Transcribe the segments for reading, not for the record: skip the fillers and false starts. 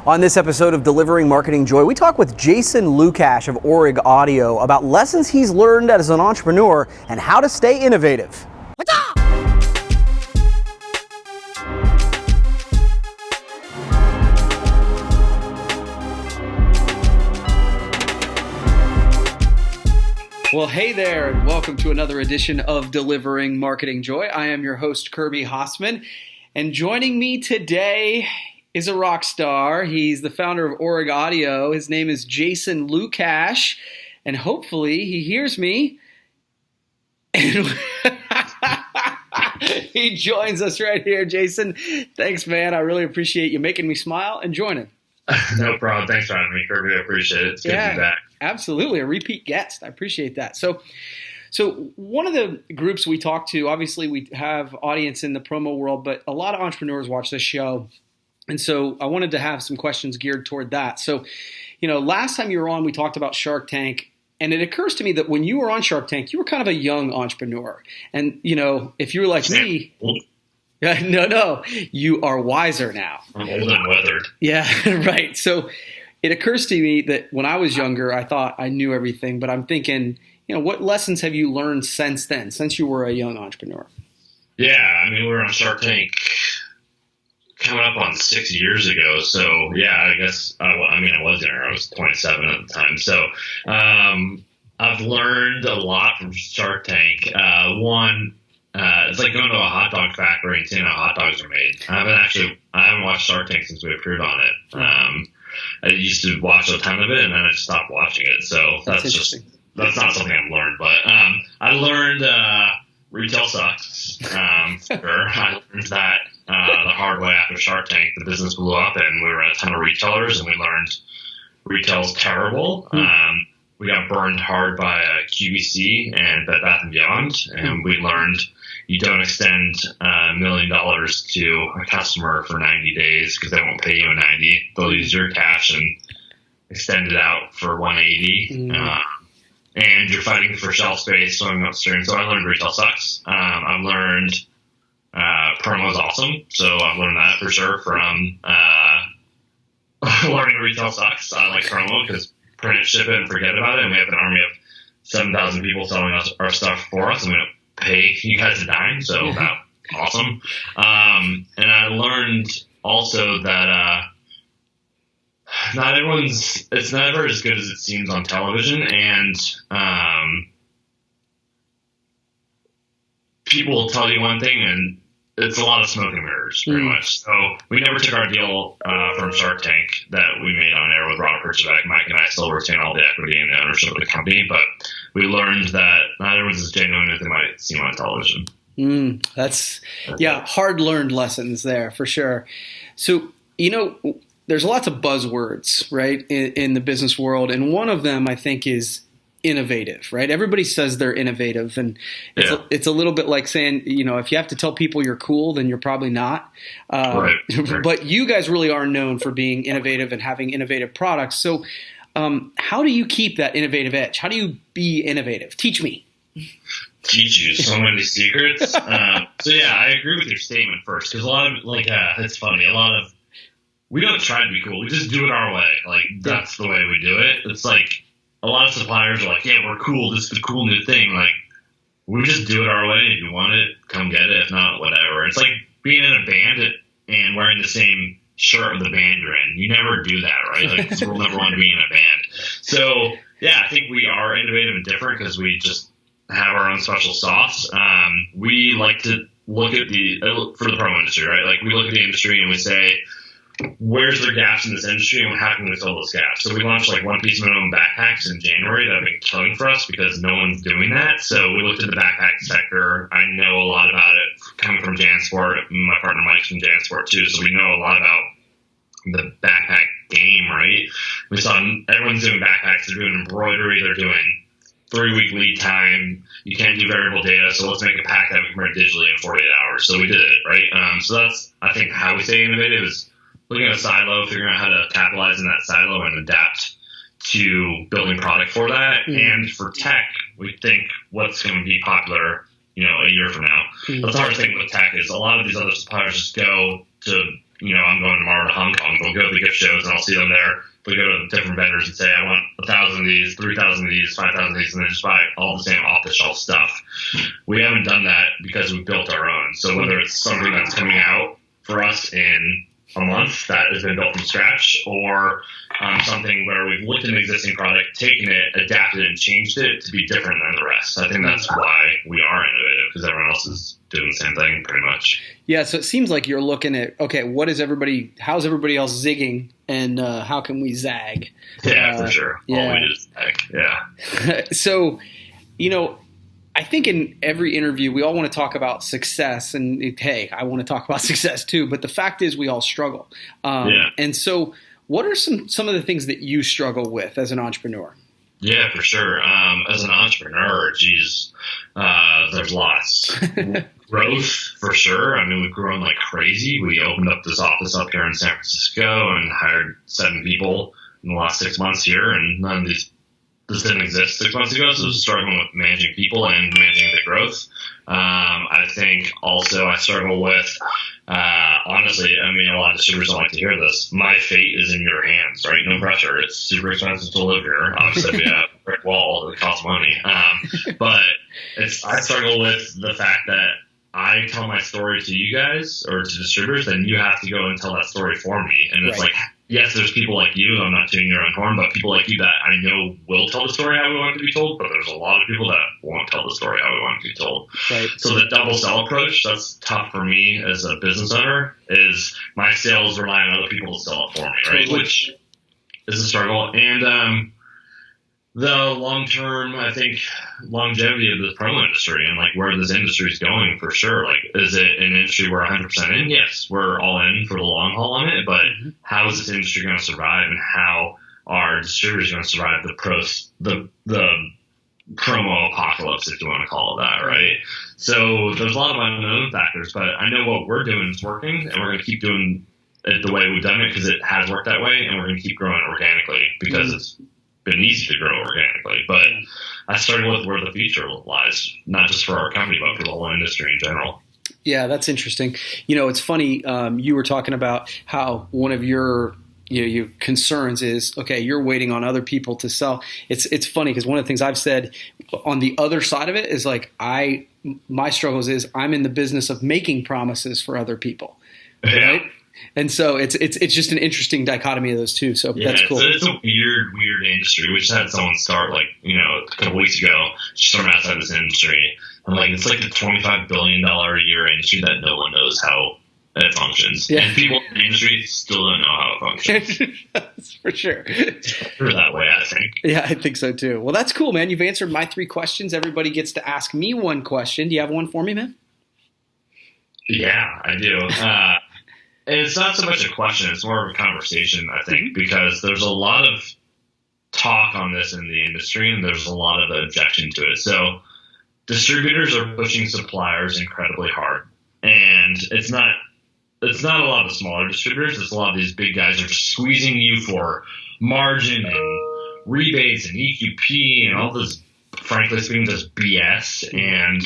On this episode of Delivering Marketing Joy, we talk with Jason Lucash of Orig Audio about lessons he's learned as an entrepreneur and how to stay innovative. Well, hey there, and welcome to another edition of Delivering Marketing Joy. I am your host, Kirby Hasseman, and joining me today is a rock star. He's the founder of Orig Audio. His name is Jason Lucash, and hopefully he hears me. And he joins us right here. Jason, thanks, man. I really appreciate you making me smile and joining. No problem. Thanks for having me, Kirby. I appreciate it. It's good to be back. Absolutely. A repeat guest. I appreciate that. So one of the groups we talk to, obviously we have audience in the promo world, but a lot of entrepreneurs watch this show. And so I wanted to have some questions geared toward that. So, last time you were on, we talked about Shark Tank. And it occurs to me that when you were on Shark Tank, you were kind of a young entrepreneur. And, if you were like me, no, you are wiser now. I'm old and weathered. Yeah, right. So it occurs to me that when I was younger, I thought I knew everything. But I'm thinking, what lessons have you learned since then, since you were a young entrepreneur? Yeah, we were on Shark Tank coming up on 6 years ago. So, yeah, I guess, I was there. I was 27 at the time. So I've learned a lot from Shark Tank. It's like going to a hot dog factory and seeing how hot dogs are made. I haven't watched Shark Tank since we appeared on it. I used to watch a ton of it, and then I just stopped watching it. So that's not something I've learned. But I learned retail sucks. Sure. I learned that the hard way after Shark Tank. The business blew up, and we were at a ton of retailers, and we learned retail's terrible. We got burned hard by QVC and Bed Bath & Beyond, and we learned you don't extend $1 million to a customer for 90 days because they won't pay you in 90. They'll use your cash and extend it out for 180. And you're fighting for shelf space, swimming upstream. So I learned retail sucks. I've learned promo is awesome. So I've learned that for sure from learning retail sucks. I like promo because print it, ship it, and forget about it. And we have an army of 7,000 people selling us our stuff for us, and we don't pay you guys a dime. So that's awesome. And I learned also that it's never as good as it seems on television, and people will tell you one thing, and it's a lot of smoke and mirrors, pretty much. So we never took our deal from Shark Tank that we made on air with Robert Percivac. Mike and I still retain all the equity and the ownership of the company, but we learned that not everyone's as genuine as they might seem on television. That's hard-learned lessons there for sure. So, there's lots of buzzwords, right, in the business world, and one of them I think is innovative, right? Everybody says they're innovative, and it's a little bit like saying, if you have to tell people you're cool, then you're probably not. Right. But you guys really are known for being innovative and having innovative products. So how do you keep that innovative edge? How do you be innovative? Teach me. Teach you so many secrets. I agree with your statement first, because a lot of, it's funny, we don't try to be cool. We just do it our way. That's the way we do it. It's like, a lot of suppliers are like, yeah, we're cool. This is the cool new thing. We just do it our way. If you want it, come get it. If not, whatever. It's like being in a band and wearing the same shirt of the band you're in. You never do that, right? It's rule number one to be in a band. So, yeah, I think we are innovative and different because we just have our own special sauce. We like to look at for the promo industry, right? We look at the industry and we say, where's there gaps in this industry and how can we fill those gaps? So we launched one-piece minimum backpacks in January that have been killing for us because no one's doing that. So we looked at the backpack sector. I know a lot about it coming from JanSport. My partner Mike's from JanSport too, so we know a lot about the backpack game, right? We saw everyone's doing backpacks. They're doing embroidery. They're doing 3-week lead time. You can't do variable data, so let's make a pack that we can print digitally in 48 hours. So we did it, right? So that's, I think, how we stay innovative is looking at a silo, figuring out how to capitalize in that silo and adapt to building product for that. And for tech, we think what's going to be popular, a year from now. That's the hardest thing with tech is a lot of these other suppliers just go to I'm going tomorrow to Hong Kong. They'll go to the gift shows and I'll see them there. They'll go to different vendors and say, I want 1,000 of these, 3,000 of these, 5,000 of these, and then just buy all the same off-the-shelf stuff. We haven't done that because we built our own. So whether it's something that's coming out for us in a month that has been built from scratch, or something where we've looked at an existing product, taken it, adapted it, and changed it to be different than the rest. I think that's why we are innovative, because everyone else is doing the same thing pretty much. Yeah, so it seems like you're looking at, okay, how's everybody else zigging, and how can we zag? Yeah, for sure. Yeah. Always zag, yeah. So, I think in every interview, we all want to talk about success, and hey, I want to talk about success too, but the fact is we all struggle. And so what are some of the things that you struggle with as an entrepreneur? Yeah, for sure. As an entrepreneur, there's lots. Growth, for sure. I mean, we've grown like crazy. We opened up this office up here in San Francisco and hired 7 people in the last 6 months here, and none of this didn't exist 6 months ago, so I was struggling with managing people and managing the growth. I think also I struggle with, honestly, I mean, a lot of distributors don't like to hear this. My fate is in your hands, right? No pressure. It's super expensive to live here. Obviously, we have a brick wall that costs money. But I struggle with the fact that I tell my story to you guys or to distributors, then you have to go and tell that story for me. And it's like, yes, there's people like you, I'm not tuning your own horn, but people like you that I know will tell the story how we want it to be told, but there's a lot of people that won't tell the story how we want it to be told. Right. So the double sell approach, that's tough for me as a business owner, is my sales rely on other people to sell it for me, right? Which is a struggle. And the long-term, I think, longevity of the promo industry and like where this industry is going for sure. Like, is it an industry we're 100% in? Yes, we're all in for the long haul on it, but how is this industry going to survive, and how are distributors going to survive the promo apocalypse, if you want to call it that, right? So there's a lot of unknown factors, but I know what we're doing is working, and we're going to keep doing it the way we've done it because it has worked that way, and we're going to keep growing organically because it's been easy to grow organically. But I struggle with where the future lies, not just for our company, but for the whole industry in general. Yeah, that's interesting. It's funny. You were talking about how one of your concerns is, okay, you're waiting on other people to sell. It's funny because one of the things I've said on the other side of it is like my struggles is I'm in the business of making promises for other people, right? And so it's just an interesting dichotomy of those two. So that's cool. It's a weird industry. We just had someone start a couple weeks ago, just from outside this industry. And it's like a $25 billion a year industry that no one knows how it functions. Yeah. And people in the industry still don't know how it functions. That's for sure. It's that way, I think. Yeah, I think so too. Well, that's cool, man. You've answered my 3 questions. Everybody gets to ask me one question. Do you have one for me, man? Yeah, I do. And it's not so much a question, it's more of a conversation, I think, because there's a lot of talk on this in the industry, and there's a lot of objection to it. So distributors are pushing suppliers incredibly hard, and it's not a lot of smaller distributors. It's a lot of these big guys are just squeezing you for margin and rebates and EQP and all this, frankly speaking, just BS. And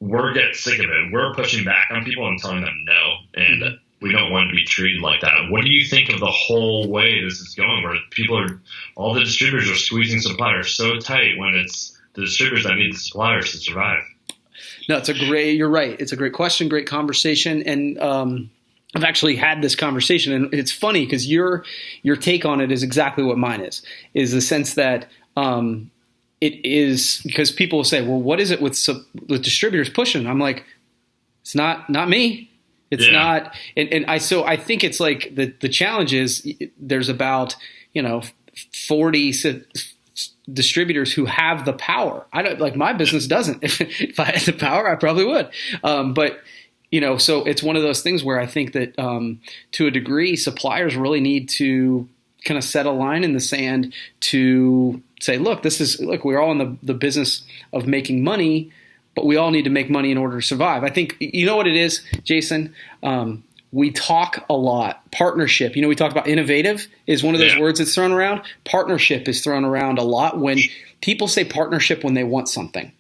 we're getting sick of it. We're pushing back on people and telling them no, and we don't want to be treated like that. What do you think of the whole way this is going, where all the distributors are squeezing suppliers so tight when it's the distributors that need the suppliers to survive? No, you're right. It's a great question, great conversation. And I've actually had this conversation, and it's funny because your take on it is exactly what mine is the sense that it is, because people will say, well, what is it with distributors pushing? I'm like, it's not me. It's not. And I think it's like the challenge is there's about, 40 distributors who have the power. I don't, like, my business doesn't. If I had the power, I probably would. But so it's one of those things where I think that to a degree, suppliers really need to kind of set a line in the sand to say, look, we're all in the business of making money, but we all need to make money in order to survive. I think, you know what it is, Jason? We talk a lot. Partnership. We talk about innovative is one of those words that's thrown around. Partnership is thrown around a lot when people say partnership when they want something.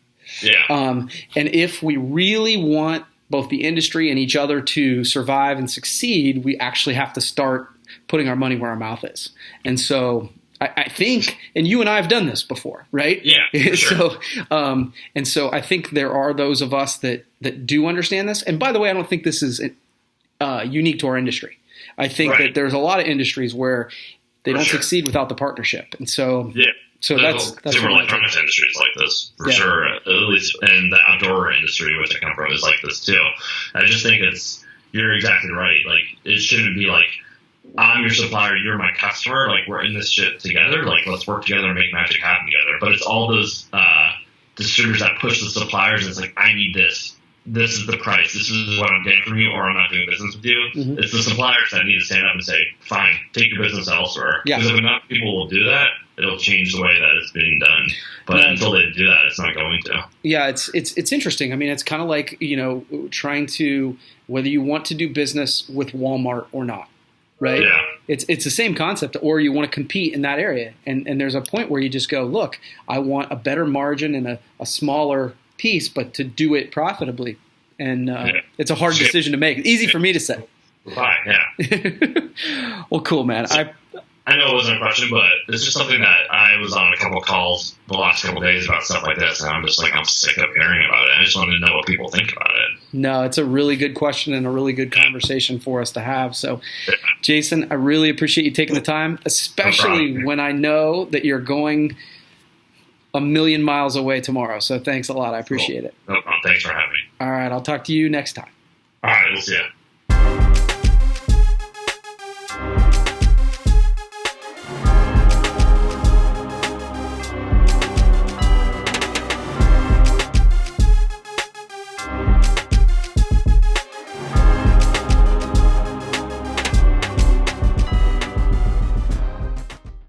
Yeah. And if we really want both the industry and each other to survive and succeed, we actually have to start putting our money where our mouth is. And so I think, and you and I have done this before, right? Yeah. Sure. So I think there are those of us that do understand this. And by the way, I don't think this is unique to our industry. I think that there's a lot of industries where they don't succeed without the partnership. And so, that's consumer electronics industries like this for sure. At least in the outdoor industry, which I come from, is like this too. I just think you're exactly right. Like, it shouldn't be like, I'm your supplier, you're my customer. Like, we're in this shit together. Like, let's work together and make magic happen together. But it's all those distributors that push the suppliers. And it's like, I need this. This is the price. This is what I'm getting from you, or I'm not doing business with you. Mm-hmm. It's the suppliers that need to stand up and say, fine, take your business elsewhere. Because if enough people will do that, it'll change the way that it's being done. But until they do that, it's not going to. Yeah, it's interesting. I mean, it's kind of like, trying to, whether you want to do business with Walmart or not, right? Yeah. It's the same concept, or you want to compete in that area. And there's a point where you just go, look, I want a better margin and a smaller piece, but to do it profitably. And it's a hard decision to make. Easy for me to say. Fine, yeah. Well, cool, man. I know it wasn't a question, but it's just something that I was on a couple of calls the last couple of days about stuff like this, and I'm just like, I'm sick of hearing about it. I just wanted to know what people think about it. No, it's a really good question and a really good conversation for us to have. So, Jason, I really appreciate you taking the time, especially when I know that you're going a million miles away tomorrow. So thanks a lot. I appreciate it. No problem. Thanks for having me. All right. I'll talk to you next time. All right. We'll see you.